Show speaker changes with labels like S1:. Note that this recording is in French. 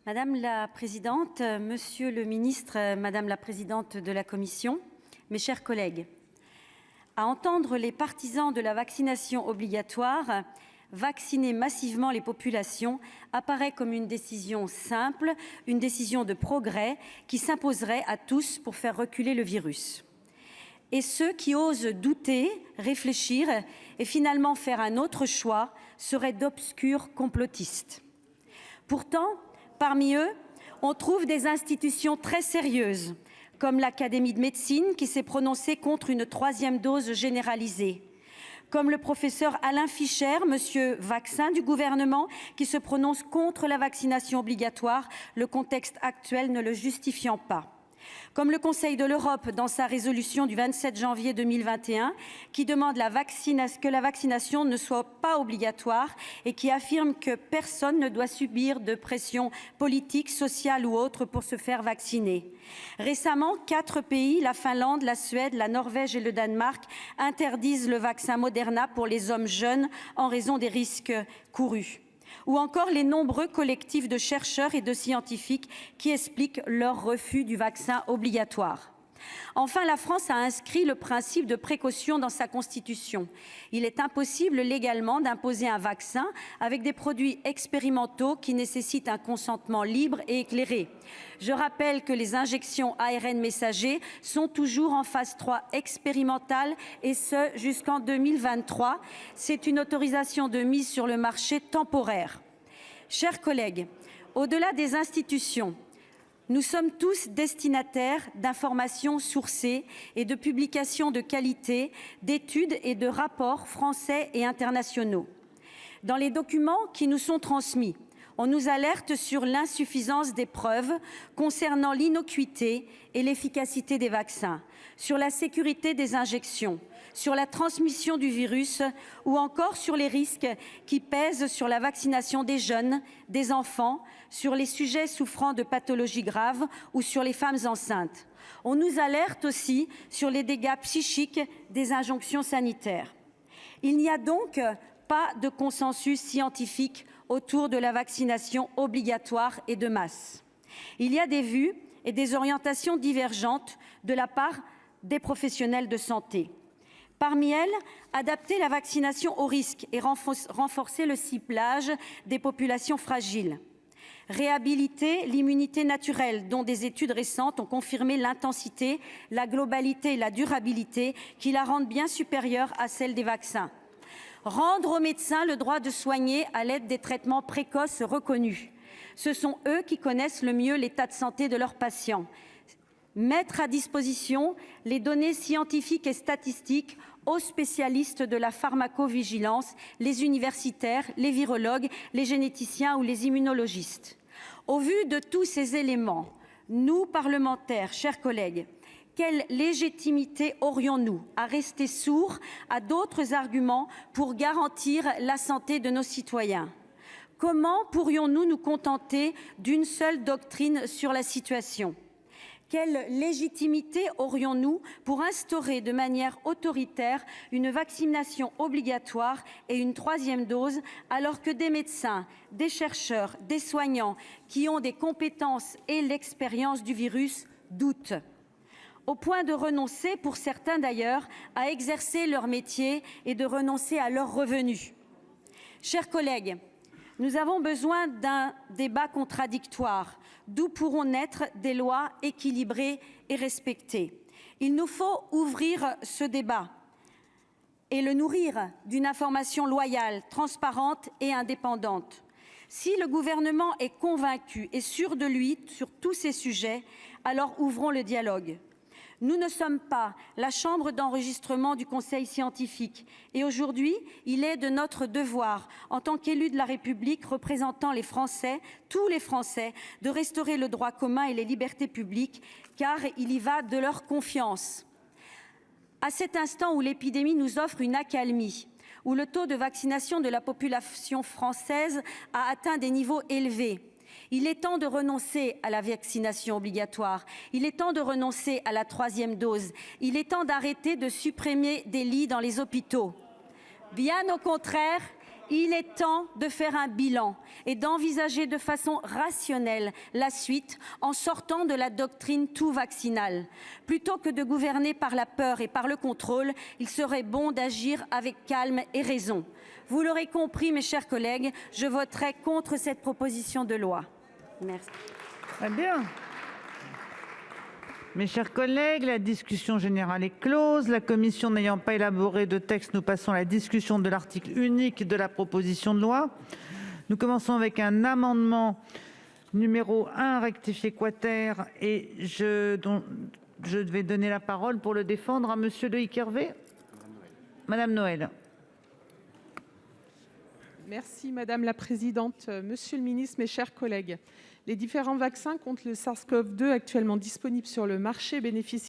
S1: Madame la présidente, monsieur le ministre, madame la présidente de la commission, mes chers collègues, à entendre les partisans de la vaccination obligatoire, vacciner massivement les populations apparaît comme une décision simple, une décision de progrès qui s'imposerait à tous pour faire reculer le virus. Et ceux qui osent douter, réfléchir et finalement faire un autre choix seraient d'obscurs complotistes. Pourtant, parmi eux, on trouve des institutions très sérieuses, comme l'Académie de médecine qui s'est prononcée contre une 3e dose généralisée, comme le professeur Alain Fischer, monsieur vaccin du gouvernement, qui se prononce contre la vaccination obligatoire, le contexte actuel ne le justifiant pas. Comme le Conseil de l'Europe dans sa résolution du 27 janvier 2021 qui demande que la vaccination ne soit pas obligatoire et qui affirme que personne ne doit subir de pression politique, sociale ou autre pour se faire vacciner. Récemment, 4 pays, la Finlande, la Suède, la Norvège et le Danemark, interdisent le vaccin Moderna pour les hommes jeunes en raison des risques courus. Ou encore les nombreux collectifs de chercheurs et de scientifiques qui expliquent leur refus du vaccin obligatoire. Enfin, la France a inscrit le principe de précaution dans sa Constitution. Il est impossible légalement d'imposer un vaccin avec des produits expérimentaux qui nécessitent un consentement libre et éclairé. Je rappelle que les injections ARN messager sont toujours en phase 3 expérimentale et ce jusqu'en 2023. C'est une autorisation de mise sur le marché temporaire. Chers collègues, au-delà des institutions, nous sommes tous destinataires d'informations sourcées et de publications de qualité, d'études et de rapports français et internationaux. Dans les documents qui nous sont transmis, on nous alerte sur l'insuffisance des preuves concernant l'innocuité et l'efficacité des vaccins, sur la sécurité des injections, sur la transmission du virus ou encore sur les risques qui pèsent sur la vaccination des jeunes, des enfants, sur les sujets souffrant de pathologies graves ou sur les femmes enceintes. On nous alerte aussi sur les dégâts psychiques des injonctions sanitaires. Il n'y a donc pas de consensus scientifique autour de la vaccination obligatoire et de masse. Il y a des vues et des orientations divergentes de la part des professionnels de santé. Parmi elles, adapter la vaccination aux risques et renforcer le ciblage des populations fragiles. Réhabiliter l'immunité naturelle dont des études récentes ont confirmé l'intensité, la globalité et la durabilité qui la rendent bien supérieure à celle des vaccins. Rendre aux médecins le droit de soigner à l'aide des traitements précoces reconnus. Ce sont eux qui connaissent le mieux l'état de santé de leurs patients. Mettre à disposition les données scientifiques et statistiques aux spécialistes de la pharmacovigilance, les universitaires, les virologues, les généticiens ou les immunologistes. Au vu de tous ces éléments, nous, parlementaires, chers collègues, quelle légitimité aurions-nous à rester sourds à d'autres arguments pour garantir la santé de nos citoyens ? Comment pourrions-nous nous contenter d'une seule doctrine sur la situation ? Quelle légitimité aurions-nous pour instaurer de manière autoritaire une vaccination obligatoire et une 3e dose alors que des médecins, des chercheurs, des soignants qui ont des compétences et l'expérience du virus doutent ? Au point de renoncer, pour certains d'ailleurs, à exercer leur métier et de renoncer à leurs revenus. Chers collègues, nous avons besoin d'un débat contradictoire, d'où pourront naître des lois équilibrées et respectées. Il nous faut ouvrir ce débat et le nourrir d'une information loyale, transparente et indépendante. Si le gouvernement est convaincu et sûr de lui sur tous ces sujets, alors ouvrons le dialogue. Nous ne sommes pas la chambre d'enregistrement du Conseil scientifique et aujourd'hui, il est de notre devoir, en tant qu'élus de la République représentant les Français, tous les Français, de restaurer le droit commun et les libertés publiques, car il y va de leur confiance. À cet instant où l'épidémie nous offre une accalmie, où le taux de vaccination de la population française a atteint des niveaux élevés, il est temps de renoncer à la vaccination obligatoire. Il est temps de renoncer à la 3e dose. Il est temps d'arrêter de supprimer des lits dans les hôpitaux. Bien au contraire, Il est temps de faire un bilan et d'envisager de façon rationnelle la suite en sortant de la doctrine tout vaccinale. Plutôt que de gouverner par la peur et par le contrôle, il serait bon d'agir avec calme et raison. Vous l'aurez compris, mes chers collègues, je voterai contre cette proposition de loi. Merci.
S2: Très bien. Mes chers collègues, la discussion générale est close. La commission n'ayant pas élaboré de texte, nous passons à la discussion de l'article unique de la proposition de loi. Nous commençons avec un amendement numéro 1 rectifié quater et je vais donner la parole pour le défendre à monsieur Loïc Hervé. Madame Noël.
S3: Merci madame la présidente, monsieur le ministre, mes chers collègues. Les différents vaccins contre le SARS-CoV-2 actuellement disponibles sur le marché bénéficient